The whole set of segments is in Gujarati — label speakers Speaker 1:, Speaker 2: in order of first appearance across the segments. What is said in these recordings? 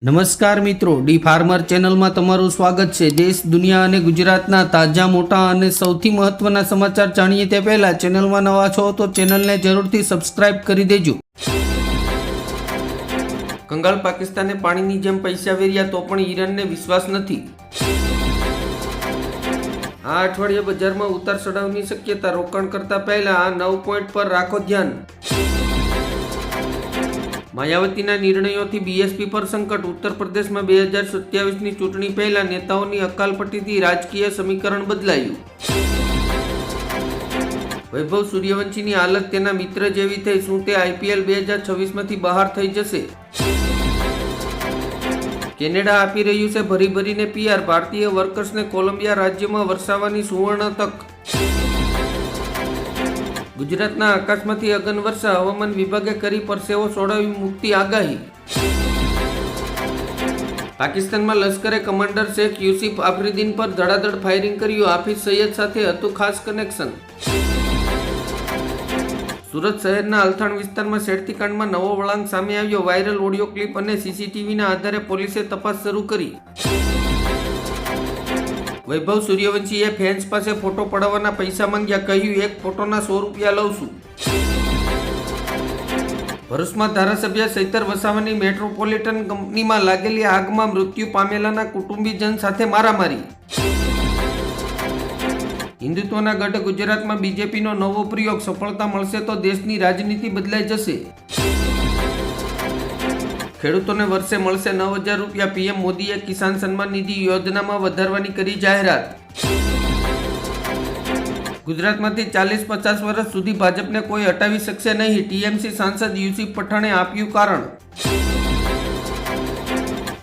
Speaker 1: નમસ્કાર મિત્રો, ડી ફાર્મર ચેનલમાં તમારું સ્વાગત છે। દેશ, દુનિયા અને ગુજરાતના તાજા, મોટા અને સૌથી મહત્વના સમાચાર જાણીએ તે પહેલા ચેનલમાં નવા છો તો ચેનલને જરૂરથી સબસ્ક્રાઇબ કરી દેજો। કંગાળ પાકિસ્તાને પાણીની જેમ પૈસા વેર્યા તો પણ ઈરાનને વિશ્વાસ નથી। આ અઠવાડિયે બજારમાં ઉતાર ચઢાવની શક્યતા, રોકાણ કરતા પહેલા આ 9 પોઈન્ટ પર રાખો ધ્યાન। માયાવતીના નિર્ણયોથી બીએસપી પર સંકટ, ઉત્તર પ્રદેશમાં 2027ની ચૂંટણી પહેલા નેતાઓની અકાલપટ્ટીથી રાજકીય સમીકરણ બદલાયું। વૈભવ સૂર્યવંશીની હાલત તેના મિત્ર જેવી થઈ, શું તે આઈપીએલ 2026માંથી બહાર થઈ જશે? કેનેડા આપી રહ્યું છે ભરી ભરીને પીઆર, ભારતીય વર્કર્સને કોલંબિયા રાજ્યમાં વરસાવવાની સુવર્ણ તક। ગુજરાતના આકાશમાંથી અગન વર્ષા, હવામાન વિભાગે કરી પરસેવો છોડાવી મુક્તિ આગાહી। પાકિસ્તાનમાં લશ્કરે કમાન્ડર શેખ યુસુફ આફ્રિદીન પર ધડાધડ ફાયરિંગ કર્યું, હાફિઝ સૈયદ સાથે હતું ખાસ કનેક્શન। સુરત શહેરના અલથાણ વિસ્તારમાં છેડતીકાંડમાં નવો વળાંક સામે આવ્યો, વાયરલ ઓડિયો ક્લિપ અને સીસીટીવીના આધારે પોલીસે તપાસ શરૂ કરી। વૈભવ સૂર્યવંશીએ ફેન્સ પાસે ફોટો પડાવવાના પૈસા માંગ્યા, કહ્યું એક ફોટોના 100 રૂપિયા લઉં છું। ભરૂચમાં ધારાસભ્ય ચૈતર વસાવાની મેટ્રોપોલિટન કંપનીમાં લાગેલી આગમાં મૃત્યુ પામેલાના કુટુંબીજન સાથે મારામારી। હિન્દુત્વના ગઢ ગુજરાતમાં બીજેપીનો નવો પ્રયોગ, સફળતા મળશે તો દેશની રાજનીતિ બદલાઈ જશે। ખેડૂતોને વર્ષે મળશે 9,000 રૂપિયા, પીએમ મોદીએ કિસાન સન્માન નિધિ યોજનામાં વધારવાની કરી જાહેરાત। ગુજરાતમાંથી 40-50 વર્ષ સુધી ભાજપને કોઈ હટાવી શકશે નહીં, ટીએમસી સાંસદ યુસુફ પઠાણે આપ્યું કારણ।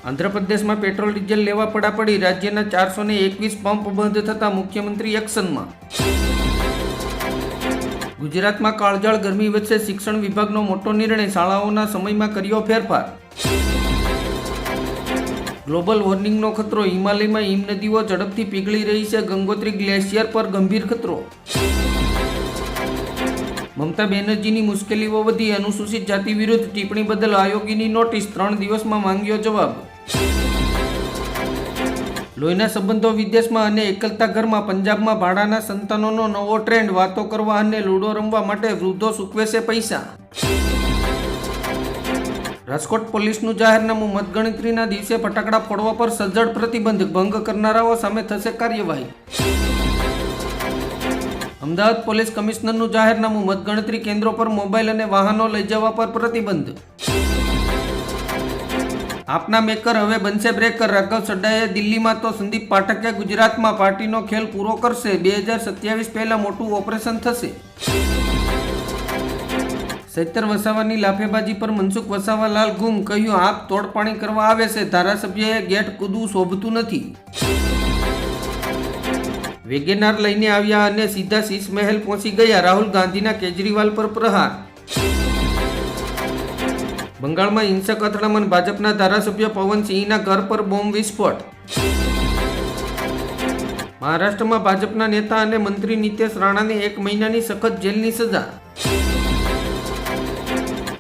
Speaker 1: આંધ્રપ્રદેશમાં પેટ્રોલ ડીઝલ લેવા પડાપડી, રાજ્યના 421 પંપ બંધ થતા મુખ્યમંત્રી એક્શનમાં। ગુજરાતમાં કાળઝાળ ગરમી વચ્ચે શિક્ષણ વિભાગનો મોટો નિર્ણય, શાળાઓના સમયમાં કર્યો ફેરફાર। ગ્લોબલ વોર્મિંગનો ખતરો, હિમાલયમાં હિમનદીઓ ઝડપથી પીગળી રહી છે, ગંગોત્રી ગ્લેશિયર પર ગંભીર ખતરો। મમતા બેનર્જીની મુશ્કેલીઓ વધી, અનુસૂચિત જાતિ વિરુદ્ધ ટિપ્પણી બદલ આયોગીની નોટિસ, 3 દિવસમાં માંગ્યો જવાબ। લોહીના સંબંધો વિદેશમાં અને એકલતા ઘરમાં, પંજાબમાં ભાડાના સંતાનોનો નવો ટ્રેન્ડ, વાતો કરવા અને લૂડો રમવા માટે વૃદ્ધો ચૂકવે છે પૈસા। રાજકોટ પોલીસનું જાહેરનામું, મતગણતરીના દિવસે ફટાકડા ફોડવા પર સજ્જડ પ્રતિબંધ, ભંગ કરનારાઓ સામે થશે કાર્યવાહી। અમદાવાદ પોલીસ કમિશનરનું જાહેરનામું, મતગણતરી કેન્દ્રો પર મોબાઈલ અને વાહનો લઈ જવા પર પ્રતિબંધ। આપના મેકર હવે બનશે બ્રેકર, રાઘવ ચડ્ડાએ દિલ્હીમાં તો સંદીપ પાઠકે ગુજરાતમાં પાર્ટીનો ખેલ પૂરો કરશે, 2027 પહેલા મોટું ઓપરેશન થશે। ચૈતર વસાવાની લાફેબાજી પર મનસુખ વસાવાલાલ ગુમ, કહ્યું આગ તોડપાણી કરવા આવે છે, ધારાસભ્યએ ગેટ કૂદવું શોભતું નથી। વેગેનાર લઈને આવ્યા અને સીધા શીશ મહેલ પહોંચી ગયા, રાહુલ ગાંધીના કેજરીવાલ પર પ્રહાર। બંગાળમાં હિંસક અથડામણ, ભાજપના ધારાસભ્ય પવનસિંહના ઘર પર બોમ્બ વિસ્ફોટ। મહારાષ્ટ્રમાં ભાજપના નેતા અને મંત્રી નિતેશ રાણાને 1 મહિનાની સખત જેલની સજા।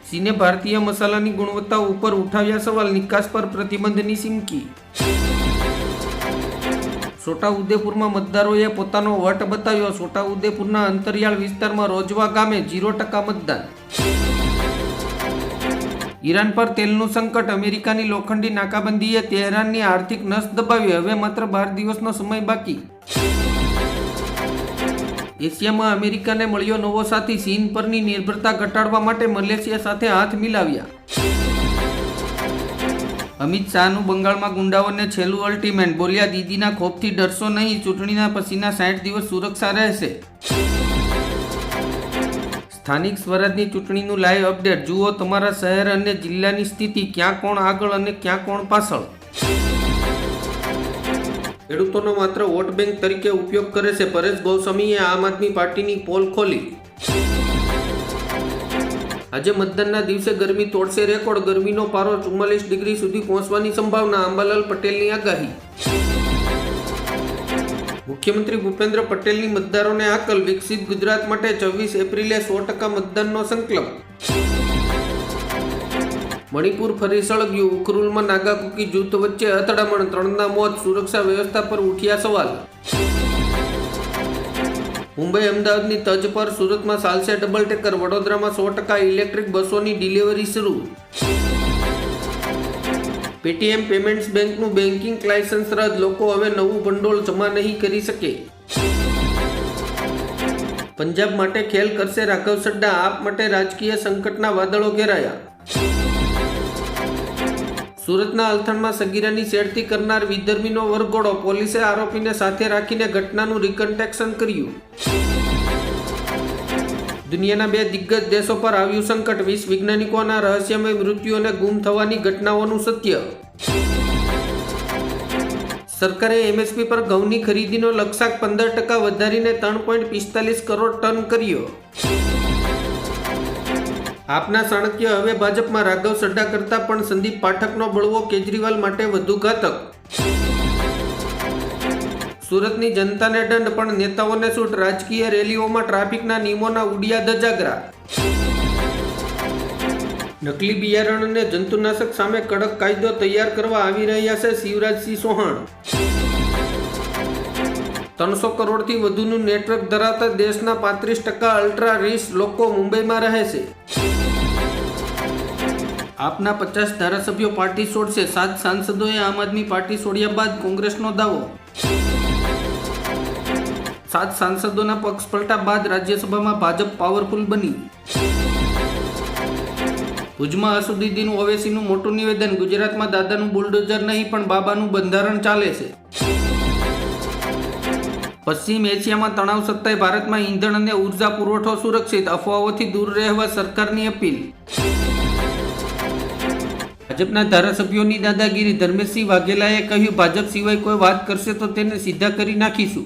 Speaker 1: ચીને ભારતીય મસાલાની ગુણવત્તા ઉપર ઉઠાવ્યા સવાલ, નિકાસ પર પ્રતિબંધની ચીમકી। છોટાઉદેપુરમાં મતદારોએ પોતાનો વટ બતાવ્યો, છોટાઉદેપુરના અંતરિયાળ વિસ્તારમાં રોજવા ગામે 0% મતદાન। ઈરાન પર તેલનું સંકટ, અમેરિકાની લોખંડી નાકાબંધીએ તેહરાનની આર્થિક નસ દબાવી, હવે માત્ર 12 દિવસનો સમય બાકી। એશિયામાં અમેરિકાને મળ્યો નવો સાથી, ચીન પરની નિર્ભરતા ઘટાડવા માટે મલેશિયા સાથે હાથ મિલાવ્યા। અમિત શાહનું બંગાળમાં ગુંડાઓને છેલ્લું અલ્ટિમેટ, બોલ્યા દીદીના ખોફથી ડરશો નહીં, ચૂંટણીના પછીના 60 દિવસ સુરક્ષા રહેશે। સ્થાનિક સ્વરાજની ચૂંટણીનું લાઈવ અપડેટ જુઓ, તમારા શહેર અને જિલ્લાની સ્થિતિ, ક્યાં કોણ આગળ અને ક્યાં કોણ પાછળ। ખેડૂતોનો માત્ર વોટ બેંક તરીકે ઉપયોગ કરે છે, પરેશ ગોસ્વામીએ આમ આદમી પાર્ટીની પોલ ખોલી। આજે મતદાનના દિવસે ગરમી તોડશે રેકોર્ડ, ગરમીનો પારો 44 ડિગ્રી સુધી પહોંચવાની સંભાવના, અંબાલાલ પટેલની આગાહી। મુખ્યમંત્રી ભૂપેન્દ્ર પટેલની મતદારોને આકલ, વિકસિત ગુજરાત માટે 24 એપ્રિલે 100% મતદાનનો સંકલ્પ। મણિપુર ફરી સળગ્યું, ઉખરુલમાં નાગા કુકી જૂથ વચ્ચે અથડામણ, 3ના મોત, સુરક્ષા વ્યવસ્થા પર ઉઠ્યા સવાલ. મુંબઈ અમદાવાદની તજ પર સુરતમાં ચાલશે ડબલ ટેકર, વડોદરામાં 100% ઇલેક્ટ્રિક બસોની ડિલિવરી શરૂ. પેટીએમ પેમેન્ટ્સ બેંકનું બેન્કિંગ લાયસન્સ રદ, લોકો હવે નવું ભંડોળ જમા નહીં કરી શકે. પંજાબ માટે ખેલ કરશે રાઘવ ચડ્ડા, આપ માટે રાજકીય સંકટના વાદળો ઘેરાયા. સુરતના અલથાણમાં સગીરાની છેડતી કરનાર વિધર્મીનો વરઘોડો, પોલીસે આરોપીને સાથે રાખીને ઘટનાનું રિકન્સ્ટ્રક્શન કર્યું. દુનિયાના 2 દિગ્ગજ દેશો પર આવ્યું સંકટ, 20 વૈજ્ઞાનિકોના રહસ્યમય મૃત્યુ અને ગુમ થવાની ઘટનાઓનું સત્ય. સરકારે એમએસપી પર ઘઉંની ખરીદીનો લક્ષ્યાંક 15% વધારીને 3.45 કરોડ ટન કર્યો. આપના ચાણક્ય હવે ભાજપમાં, રાઘવ ચડ્ડા કરતા પણ સંદીપ પાઠકનો બળવો કેજરીવાલ માટે વધુ ઘાતક. સુરતની જનતાને દંડ પણ નેતાઓને છૂટ, રાજકીય રેલીઓમાં ટ્રાફિકના નિયમોના ઉડ્યા ધજાગરા. નકલી બિયારણ અને જંતુનાશક સામે કડક કાયદો તૈયાર કરવા આવી રહ્યા છે શિવરાજસિંહ ચૌહાણ. 300 કરોડથી વધુનું નેટવર્ક ધરાવતા દેશના 35% અલ્ટ્રા રિચ લોકો મુંબઈમાં રહે છે. આપના 50 ધારાસભ્યો પાર્ટી છોડશે, 7 સાંસદોએ આમ આદમી પાર્ટી છોડ્યા બાદ કોંગ્રેસનો દાવો. 7 સાંસદોના પક્ષ પલટા બાદ રાજ્યસભામાં ભાજપ પાવરફુલ બની. ભુજમાં અસદુદ્દીન ઓવૈસીનું મોટું નિવેદન, ગુજરાતમાં દાદાનું બુલડોઝર નહીં પણ બાબાનું બંધારણ ચાલે છે. પશ્ચિમ એશિયામાં તણાવ સત્તાએ ભારતમાં ઈંધણ અને ઉર્જા પુરવઠો સુરક્ષિત, અફવાઓથી દૂર રહેવા સરકારની અપીલ. ભાજપના ધારાસભ્યોની દાદાગીરી, ધર્મેશસિંહ વાઘેલાએ કહ્યું, ભાજપ સિવાય કોઈ વાત કરશે તો તેને સીધા કરી નાખીશું.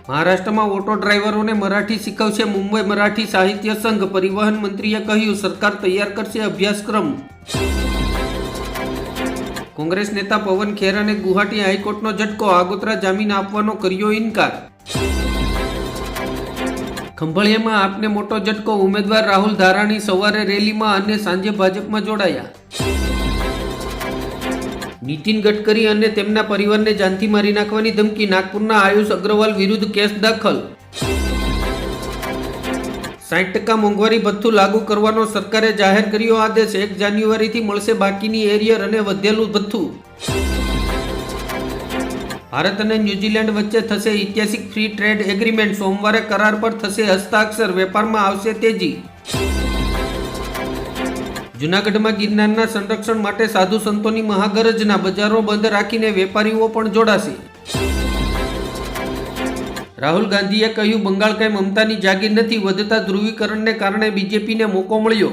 Speaker 1: મહારાષ્ટ્રમાં ઓટો ડ્રાઈવરોને મરાઠી શીખવશે મુંબઈ મરાઠી સાહિત્ય સંઘ, પરિવહન મંત્રીએ કહ્યું, સરકાર તૈયાર કરશે અભ્યાસક્રમ. કોંગ્રેસ નેતા પવન ખેરાને ગુવાહાટી હાઈકોર્ટનો ઝટકો, આગોતરા જામીન આપવાનો કર્યો ઇનકાર. ખંભાળિયામાં આપને મોટો ઝટકો, ઉમેદવાર રાહુલ ધારાણી સવારે રેલીમાં અને સાંજે ભાજપમાં જોડાયા. નીતિન ગડકરી અને તેમના પરિવારને જાનથી મારી નાખવાની ધમકી, નાગપુરના આયુષ અગ્રવાલ વિરુદ્ધ કેસ દાખલ. 60% મોંઘવારી ભથ્થું લાગુ કરવાનો સરકારે જાહેર કર્યો આદેશ, 1 જાન્યુઆરીથી મળશે બાકીની એરિયર અને વધેલું ભથ્થું. ભારત અને ન્યૂઝીલેન્ડ વચ્ચે થશે ઐતિહાસિક ફ્રી ટ્રેડ એગ્રીમેન્ટ, સોમવારે કરાર પર થશે હસ્તાક્ષર, વેપારમાં આવશે તેજી. જૂનાગઢમાં ગિરનારના સંરક્ષણ માટે સાધુ સંતોની મહાગરજના, બજારો બંધ રાખીને વેપારીઓ પણ જોડાશે. રાહુલ ગાંધીએ કહ્યું, બંગાળ કંઈ મમતાની જાગીર નથી, વધતા ધ્રુવીકરણને કારણે બીજેપીને મોકો મળ્યો.